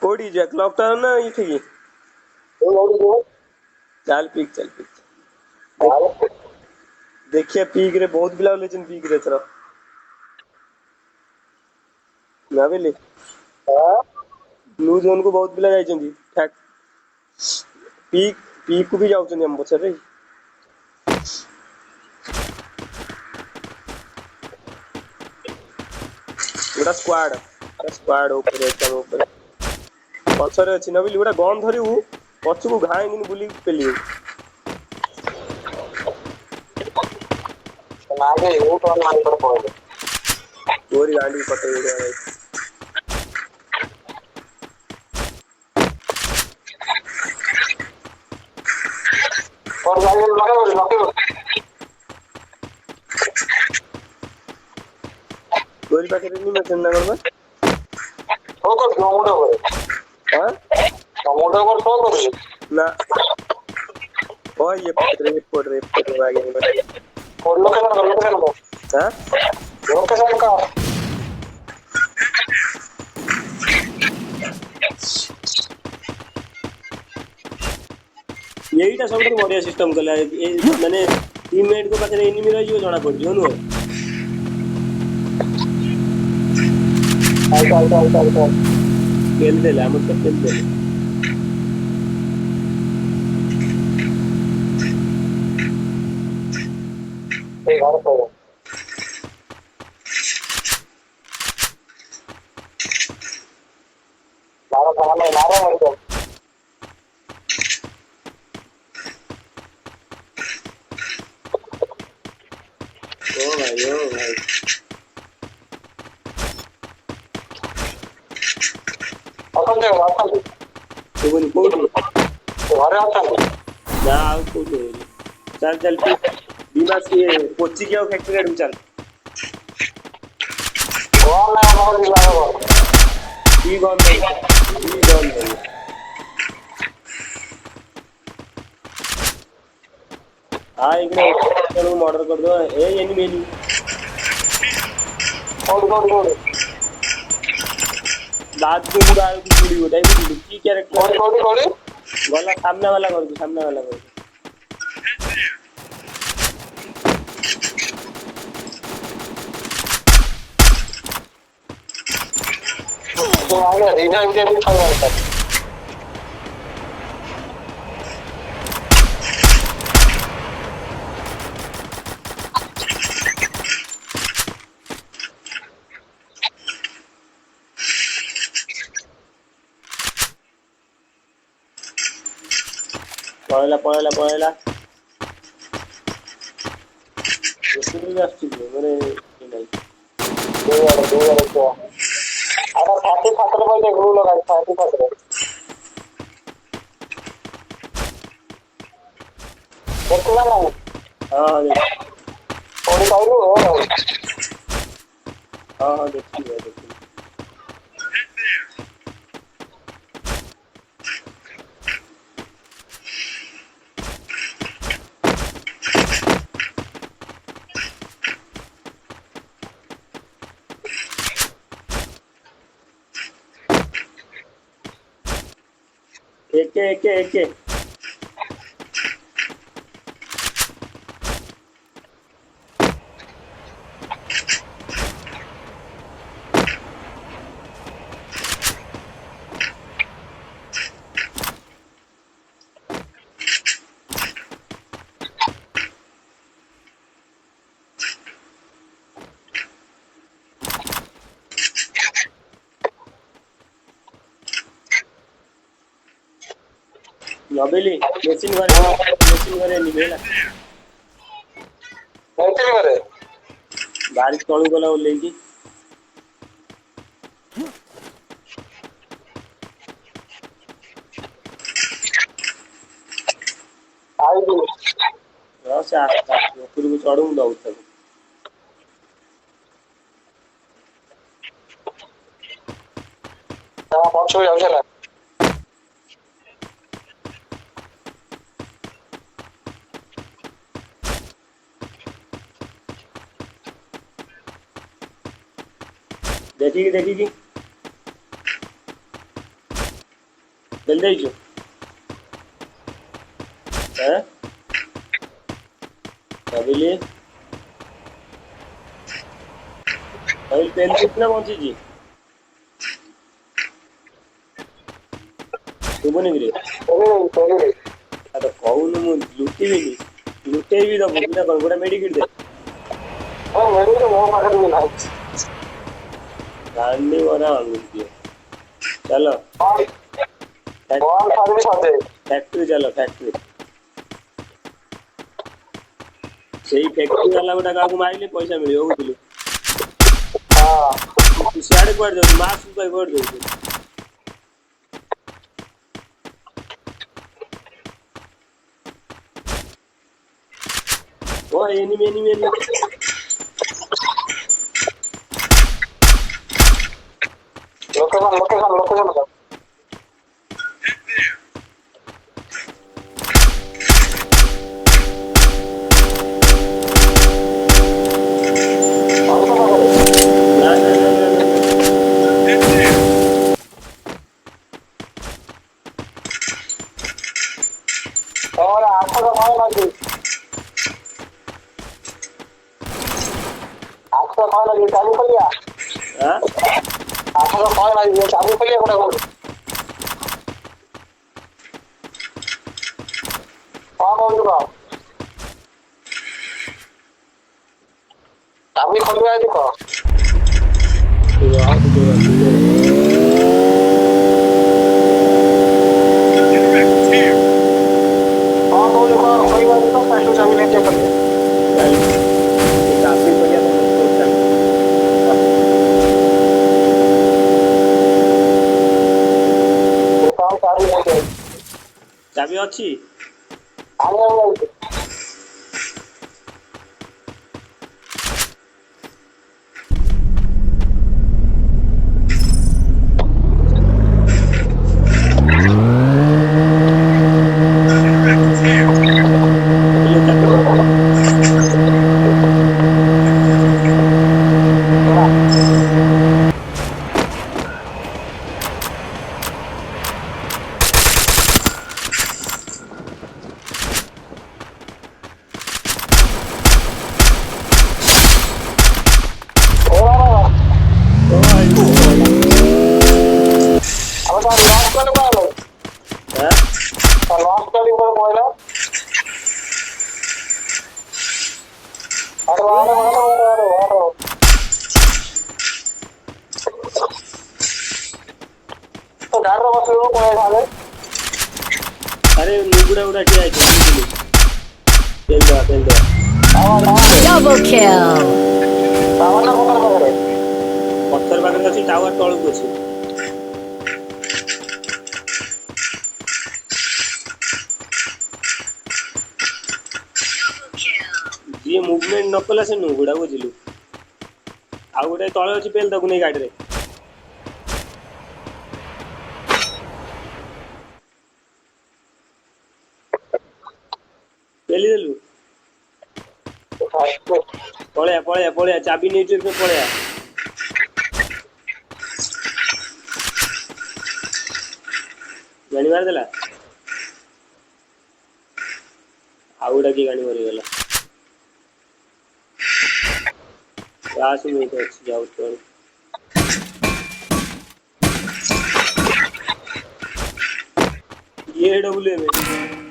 कोडी जा clock tower ना ये ठीक है चल पिक देखिए पीक रे बहुत पिला लेजन पीक रे थरा ना बेले ब्लू जोन को बहुत पिला जाइछन्ती ठैक पीक पीक को भी जाउछन्ती हम पछरे एटा स्क्वाड ऊपर एकदम ऊपर पछरे अछि ना बेले एटा गन धरिउ पछकु घाई दिन बुली पेलिउ नागे ऊट और मान पर पड़े तोरी गाड़ी पटे गया और गाड़ी लगे तोरी पाखे नहीं मैं चंदा कर ओ कर मोटो करे हां मोटो कर सो कर ना ओ ये पट रे आगे नहीं और लोकेशन हां लोकेशन का यहीटा सब बढ़िया सिस्टम कला माने टीममेट को पाखे एनिमी रही जाना पड़ नु चल खेल दे हम तो खेल दे ए घर पर मारो मर गया ओ भाई अपन तो बोल कोड घरे आता ना कोड चल दिमाग ये कोची क्या फैक्ट्री एडम चल कौन है हमारे दिलाओ ई गन दे हां एक चलो ऑर्डर कर दो ए एनिमी और दाद को बुरा गुड़ी होता है की कैरेक्टर कोड़ी वाला सामने वाला कर दो तो आगे रीना इंडिया भी खा रहा है पळला एसुरी जास्त बरे नाही दो आता 60 मध्ये ग्लू लगाय 60 देखला ना हां थोड़ी पाइलो हां देखी एक नबेली मशीन घरे निबेला मशीन घरे बारिश तळू गला ओलेकी आई भी से आता ऊपर को चढ़ू दऊ तक हां पछो जाउला देखी जल्दी आइजो हैं भाविली भाई पेन कितना पहुंची जी सुबह नहीं तो कहून मु लुटिबिनी लुटेबी दबु किना कौन गोटा मेडिकेट दे गांडी वाला अंगुल चलो फैक्ट्री चलो फैक्ट्री सेही फैक्ट्री वाला गोटा काकू मारिले पैसा मिलियो बुझलु तू सियाड़े कोड दे मार्क्स को कोड दे ओ एनिमी लोकेशन और आंखों का भाव लगी चालू कर लिया हां आंखों का भाव लगी चालू कर लिया बड़ा बोल चुका चाबी खोल गया देखो चाबी लेके कर काफी बढ़िया चाबी अच्छी अरे नुगुड़ा उड़ा क्या है तेल दो Double kill. पत्थर पाखरे अच्छी टावर तलक अच्छी जी मूवमेंट न कला से नुगुड़ा बुझिलु आ गोटे तले अच्छी पेल दबु नहीं गाड़ी रे पेली देलु पळया चाबी नहीं तो पळया गाड़ी मार देला आउडा की गाड़ी मारी गला रास में तो अच्छी जाओ तो ये डब्ल्यू में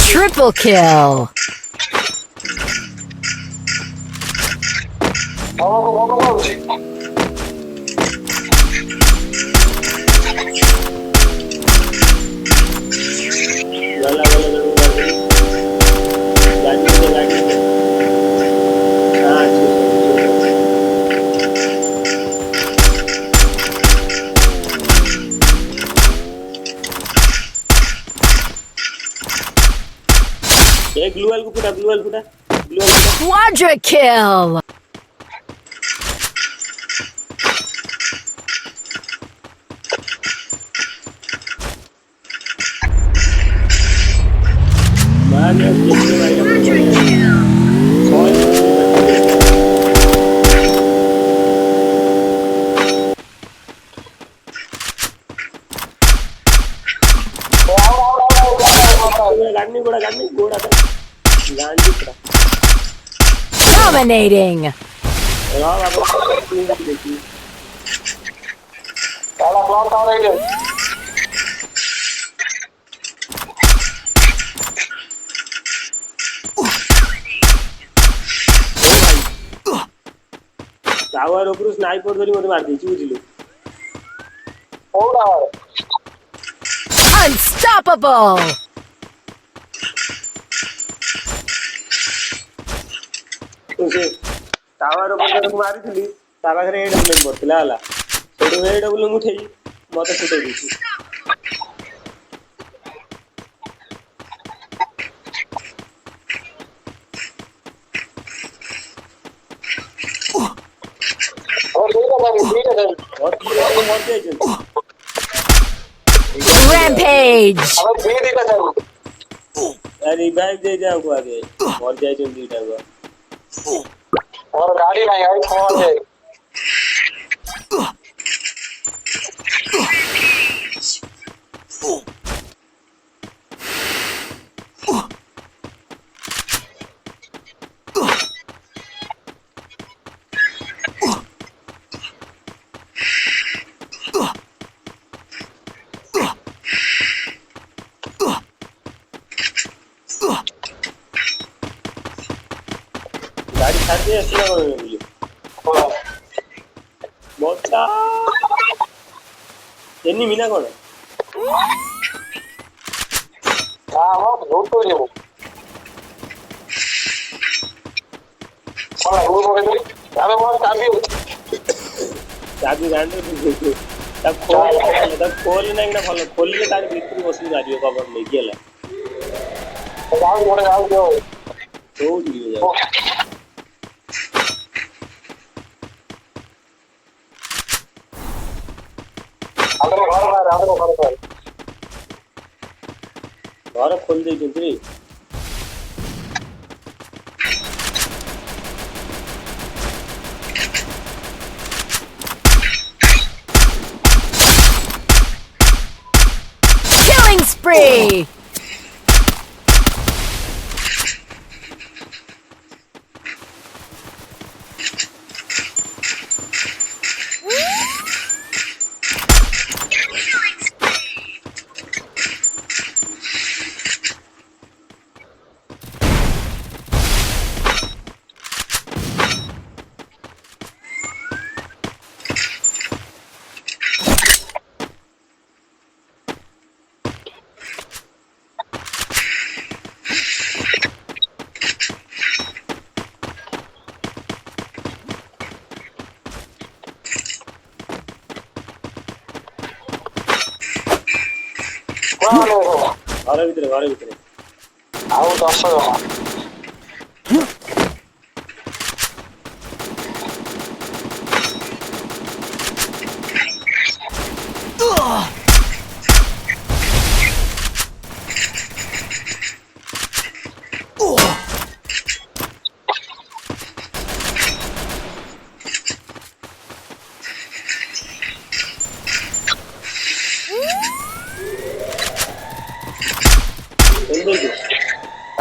Triple kill. एक ग्लूअल को फुटा Quadra kill. Dominating. हाँ बाबा देखी काला प्लॉट आ रही है टावर ऊपर स्नाइपर धरी मते मार देछि बुझिलु थोड़ा Unstoppable. तो से टावर ऊपर धरी मारिथिली ता पाखरे एडब्ल्यू पड़तिला हला सेडु एडब्ल्यू मुठेई मते फुटै दिछि और ठीक है और तीन मर जाइछन Rampage. अब भी दिखा चाहिए यार रिवाइव दे जाओ को आगे मर जाइछन दीटा को और गाड़ी नहीं आई फोन है गाड़ी छाड़ दे ऐसे ना बोलिए मोचा एनी मीना कोन हाँ वो झूठ तो नहीं वो और वो बोले अबे वो चाबी गांडे तब खोल नहीं ना भलो खोलले तार भीतर बसी मारियो कवर नहीं गेला जाओ मोड़े जाओ जो तो दियो जाओ घर खोल दे जंत्री Killing spree. घर भीतर आओ 10 जमा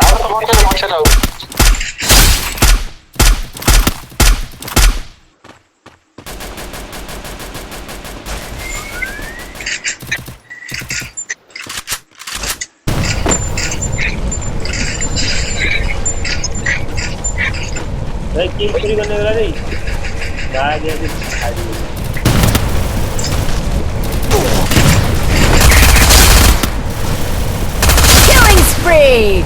आओ तो मत चलाओ भाई किल पूरी करने वाला नहीं गाड़ी ऐसे खाली Killing spree.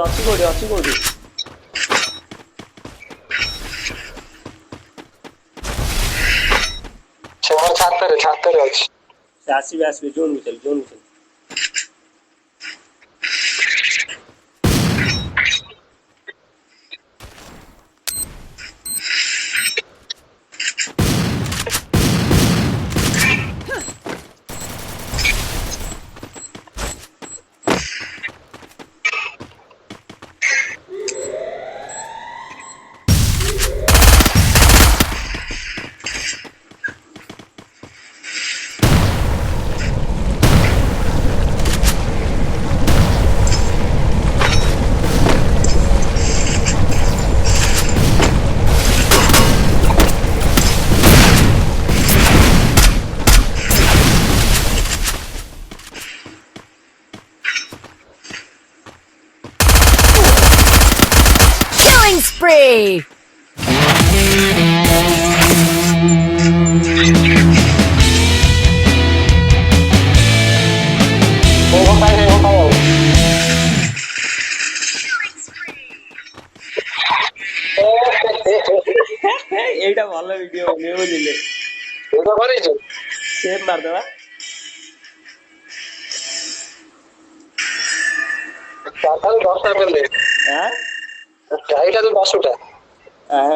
ଅଛି କୋଉଠି ସେ ମୋର ଛାତରେ ଅଛି ସେ ଆସିବେ ଜୋନ୍ ଭିତରେ spree! ଏଇଟା ଭଲ ଭିଡିଓ ବନେଇବ ବୁଝିଲେ ସେଭ୍ ମାରିଦେବା ଦଶଟା ଆଁ ଚାରିଟା 10ଟା ଆଁ